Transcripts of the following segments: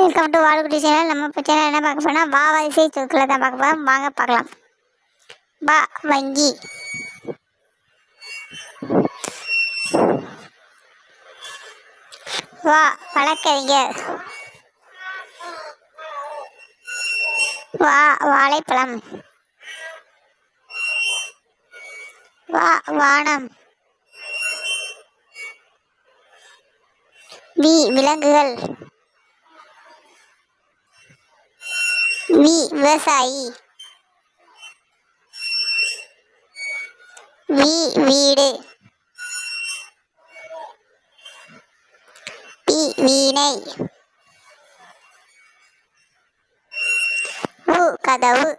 Welcome to வாழுக்குட்டி channel. நம்ம இப்போ channel என்ன பார்க்க போனால் வா வரிசை சொற்களை தான் பார்க்க போகிறோம். வாங்க பார்க்கலாம். வா வங்கி, வா வழக்கறிஞர், வா வாழைப்பழம், வா வானம், வி விலங்குகள், வி விவசாயி, வி வீடு, வி வீணை, உ கதவு,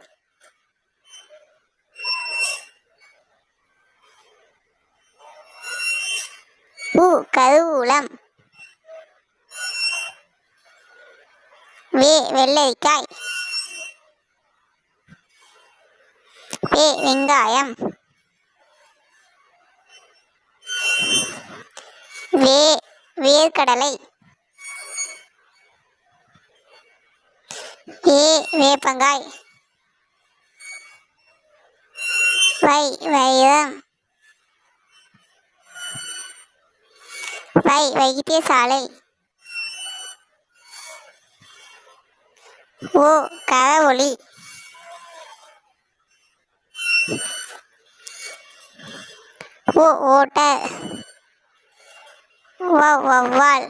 உ கருவூலம், வே வெள்ளரிக்காய், வே வெங்காயம், வே வேர்க்கடலை, வே வேப்பங்காய், வை வைரம், வை வைத்தியசாலை, ஓ கரவொலி, ஓ ஓட்டர், வௌவால்,